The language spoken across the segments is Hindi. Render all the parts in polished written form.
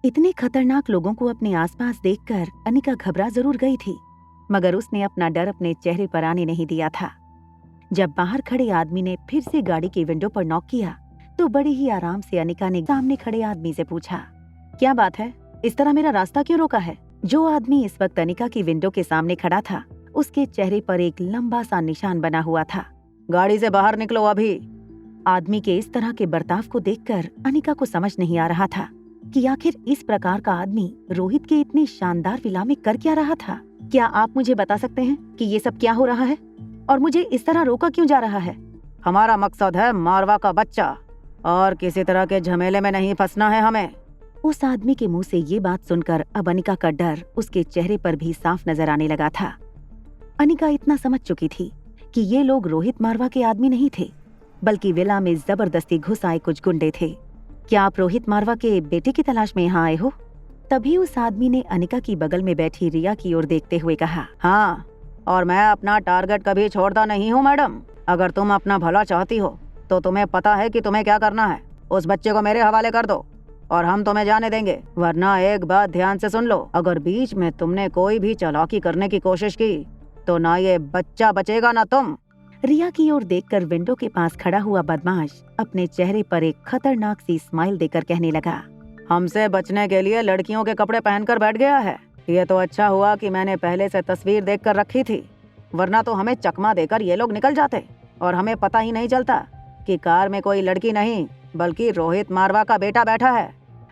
इतने खतरनाक लोगों को अपने आसपास देखकर अनिका घबरा जरूर गई थी, मगर उसने अपना डर अपने चेहरे पर आने नहीं दिया था। जब बाहर खड़े आदमी ने फिर से गाड़ी की विंडो पर नॉक किया, तो बड़े ही आराम से अनिका ने सामने खड़े आदमी से पूछा, क्या बात है, इस तरह मेरा रास्ता क्यों रोका है? जो आदमी इस वक्त अनिका की विंडो के सामने खड़ा था, उसके चेहरे पर एक लंबा सा निशान बना हुआ था। गाड़ी से बाहर निकलो अभी। आदमी के इस तरह के बर्ताव को देखकर अनिका को समझ नहीं आ रहा था कि आखिर इस प्रकार का आदमी रोहित के इतने शानदार विला में कर क्या रहा था। क्या आप मुझे बता सकते हैं कि ये सब क्या हो रहा है और मुझे इस तरह रोका क्यों जा रहा है? हमारा मकसद है मारवा का बच्चा, और किसी तरह के झमेले में नहीं फंसना है हमें। उस आदमी के मुंह से ये बात सुनकर अब अनिका का डर उसके चेहरे पर भी साफ नजर आने लगा था। अनिका इतना समझ चुकी थी कि ये लोग रोहित मारवा के आदमी नहीं थे, बल्कि विला में जबरदस्ती घुस आए कुछ गुंडे थे। क्या आप रोहित मारवा के बेटे की तलाश में यहाँ आए हो? तभी उस आदमी ने अनिका की बगल में बैठी रिया की ओर देखते हुए कहा, हाँ, और मैं अपना टारगेट कभी छोड़ता नहीं हूँ मैडम। अगर तुम अपना भला चाहती हो तो तुम्हें पता है कि तुम्हें क्या करना है। उस बच्चे को मेरे हवाले कर दो और हम तुम्हें जाने देंगे, वरना एक बात ध्यान से सुन लो, अगर बीच में तुमने कोई भी चालाकी करने की कोशिश की तो ना ये बच्चा बचेगा ना तुम। रिया की ओर देखकर विंडो के पास खड़ा हुआ बदमाश अपने चेहरे पर एक खतरनाक सी स्माइल देकर कहने लगा, हमसे बचने के लिए लड़कियों के कपड़े पहनकर बैठ गया है। ये तो अच्छा हुआ कि मैंने पहले से तस्वीर देखकर रखी थी, वरना तो हमें चकमा देकर ये लोग निकल जाते और हमें पता ही नहीं चलता कि कार में कोई लड़की नहीं बल्कि रोहित मारवा का बेटा बैठा है।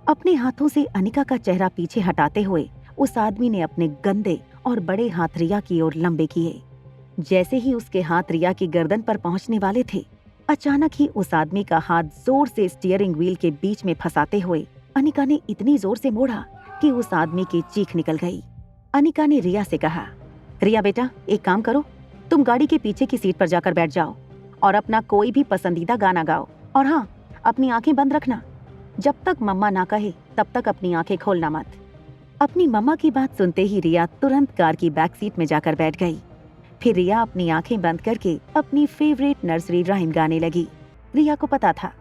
अपने हाथों से अनिका का चेहरा पीछे हटाते हुए उस आदमी ने अपने गंदे और बड़े हाथ रिया की ओर लंबे किए। जैसे ही उसके हाथ रिया की गर्दन पर पहुंचने वाले थे, अचानक ही उस आदमी का हाथ जोर से स्टीयरिंग व्हील के बीच में फंसाते हुए अनिका ने इतनी जोर से मोड़ा कि उस आदमी की चीख निकल गई। अनिका ने रिया से कहा, रिया बेटा, एक काम करो, तुम गाड़ी के पीछे की सीट पर जाकर बैठ जाओ और अपना कोई भी पसंदीदा गाना गाओ, और हाँ, अपनी आंखें बंद रखना। जब तक मम्मा ना कहे तब तक अपनी आंखें खोलना मत। अपनी मम्मा की बात सुनते ही रिया तुरंत कार की बैक सीट में जाकर बैठ गई। फिर रिया अपनी आंखें बंद करके अपनी फेवरेट नर्सरी राइम गाने लगी। रिया को पता था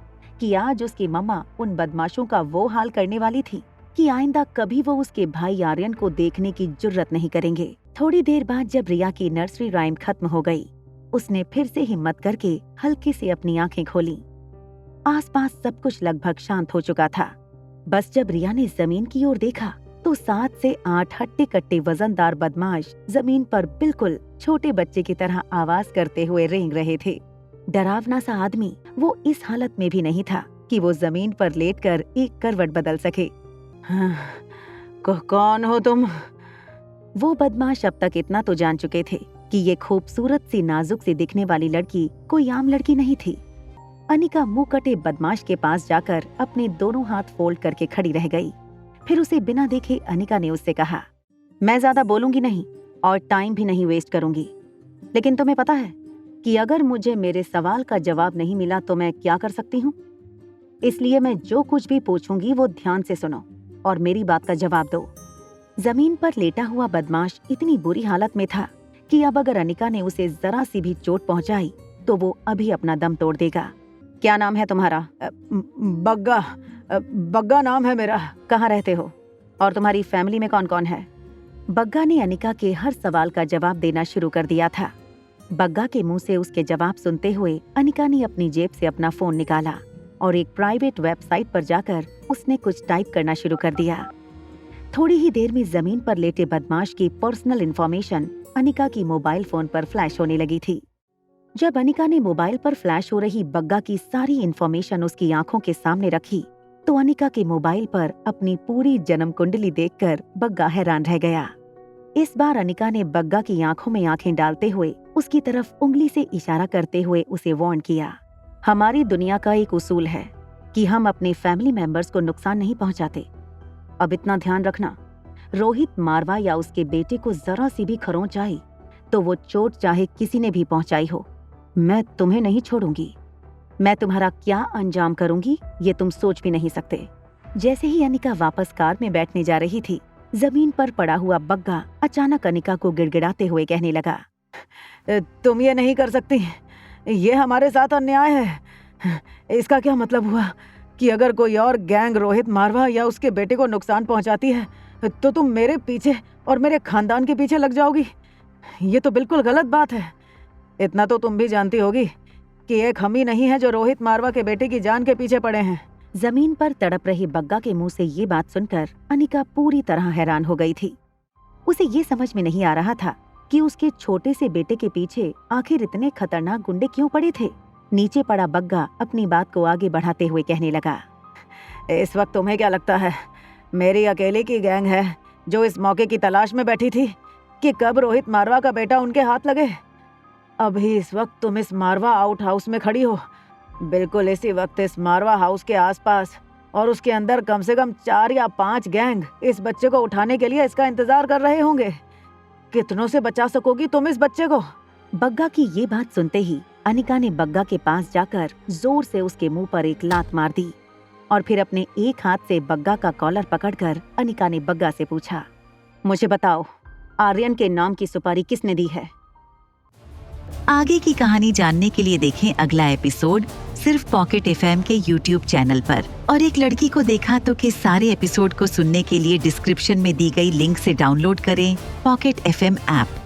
कि आज उसकी मम्मा उन बदमाशों का वो हाल करने वाली थी कि आइंदा कभी वो उसके भाई आर्यन को देखने की जुर्रत नहीं करेंगे। थोड़ी देर बाद जब रिया की नर्सरी राइम खत्म हो गई, उसने फिर से हिम्मत करके हल्के से अपनी आंखें खोली। आसपास सब कुछ लगभग शांत हो चुका था। बस जब रिया ने जमीन की ओर देखा तो 7 से 8 हट्टे कट्टे वजनदार बदमाश जमीन पर बिल्कुल छोटे बच्चे की तरह आवाज करते हुए रेंग रहे थे। डरावना सा आदमी वो इस हालत में भी नहीं था कि वो जमीन पर लेटकर एक करवट बदल सके। हाँ, कौन हो तुम? वो बदमाश अब तक इतना तो जान चुके थे कि ये खूबसूरत सी नाजुक सी दिखने वाली लड़की कोई आम लड़की नहीं थी। अनिका मुंह कटे बदमाश के पास जाकर अपने दोनों हाथ फोल्ड करके खड़ी रह गई। फिर उसे बिना देखे अनिका ने उससे कहा, मैं ज्यादा बोलूंगी नहीं और टाइम भी नहीं वेस्ट करूंगी, लेकिन तुम्हें पता है कि अगर मुझे मेरे सवाल का जवाब नहीं मिला तो मैं क्या कर सकती हूँ? इसलिए मैं जो कुछ भी पूछूंगी वो ध्यान से सुनो और मेरी बात का जवाब दो। जमीन पर लेटा हुआ बदमाश इतनी बुरी हालत में था कि अब अगर अनिका ने उसे जरा सी भी चोट पहुंचाई तो वो अभी अपना दम तोड़ देगा। क्या नाम है तुम्हारा? बग्गा नाम है मेरा। कहाँ रहते हो और तुम्हारी फैमिली में कौन कौन है? बग्गा ने अनिका के हर सवाल का जवाब देना शुरू कर दिया था। बग्गा के मुंह से उसके जवाब सुनते हुए अनिका ने अपनी जेब से अपना फोन निकाला और एक प्राइवेट वेबसाइट पर जाकर उसने कुछ टाइप करना शुरू कर दिया। थोड़ी ही देर में जमीन पर लेटे बदमाश की पर्सनल इंफॉर्मेशन अनिका की मोबाइल फोन पर फ्लैश होने लगी थी। जब अनिका ने मोबाइल पर फ्लैश हो रही बग्गा की सारी इंफॉर्मेशन उसकी आंखों के सामने रखी तो अनिका के मोबाइल पर अपनी पूरी जन्म कुंडली देखकर बग्गा हैरान रह गया। इस बार अनिका ने बग्गा की आंखों में आंखें डालते हुए उसकी तरफ उंगली से इशारा करते हुए उसे वार्न किया, हमारी दुनिया का एक उसूल है कि हम अपने फैमिली मेंबर्स को नुकसान नहीं पहुंचाते। अब इतना ध्यान रखना, रोहित मारवा या उसके बेटे को जरा सी भी खरोंच आई तो वो चोट चाहे किसी ने भी पहुंचाई हो, मैं तुम्हें नहीं छोड़ूंगी। मैं तुम्हारा क्या अंजाम करूंगी ये तुम सोच भी नहीं सकते। जैसे ही अनिका वापस कार में बैठने जा रही थी, जमीन पर पड़ा हुआ बग्गा अचानक अनिका को गिड़गिड़ाते हुए कहने लगा, तुम ये नहीं कर सकती, ये हमारे साथ अन्याय है। इसका क्या मतलब हुआ कि अगर कोई और गैंग रोहित मारवा या उसके बेटे को नुकसान पहुंचाती है तो तुम मेरे पीछे और मेरे खानदान के पीछे लग जाओगी। ये तो बिल्कुल गलत बात है। इतना तो तुम भी जानती होगी कि एक हम ही नहीं है जो रोहित मारवा के बेटे की जान के पीछे पड़े हैं। जमीन पर तड़प रही बग्गा के मुंह से ये बात सुनकर अनिका पूरी तरह हैरान हो गई थी। उसे ये समझ में नहीं आ रहा था कि उसके छोटे से बेटे के पीछे आखिर इतने खतरनाक गुंडे क्यों पड़े थे। नीचे पड़ा बग्गा अपनी बात को आगे बढ़ाते हुए कहने लगा, इस वक्त तुम्हें क्या लगता है मेरी अकेले की गैंग है जो इस मौके की तलाश में बैठी थी कि कब रोहित मारवा का बेटा उनके हाथ लगे? अभी इस वक्त तुम इस मारवा आउट हाउस में खड़ी हो। बिल्कुल इसी वक्त इस मारवा हाउस के आसपास और उसके अंदर कम से कम 4 या 5 गैंग इस बच्चे को उठाने के लिए इसका इंतजार कर रहे होंगे। कितनों से बचा सकोगी तुम इस बच्चे को? बग्गा की ये बात सुनते ही अनिका ने बग्गा के पास जाकर जोर से उसके मुंह पर एक लात मार दी और फिर अपने एक हाथ से बग्गा का कॉलर पकड़कर अनिका ने बग्गा से पूछा, मुझे बताओ, आर्यन के नाम की सुपारी किसने दी है? आगे की कहानी जानने के लिए देखें अगला एपिसोड सिर्फ पॉकेट एफएम के YouTube चैनल पर। और एक लड़की को देखा तो के सारे एपिसोड को सुनने के लिए डिस्क्रिप्शन में दी गई लिंक से डाउनलोड करें पॉकेट एफएम ऐप।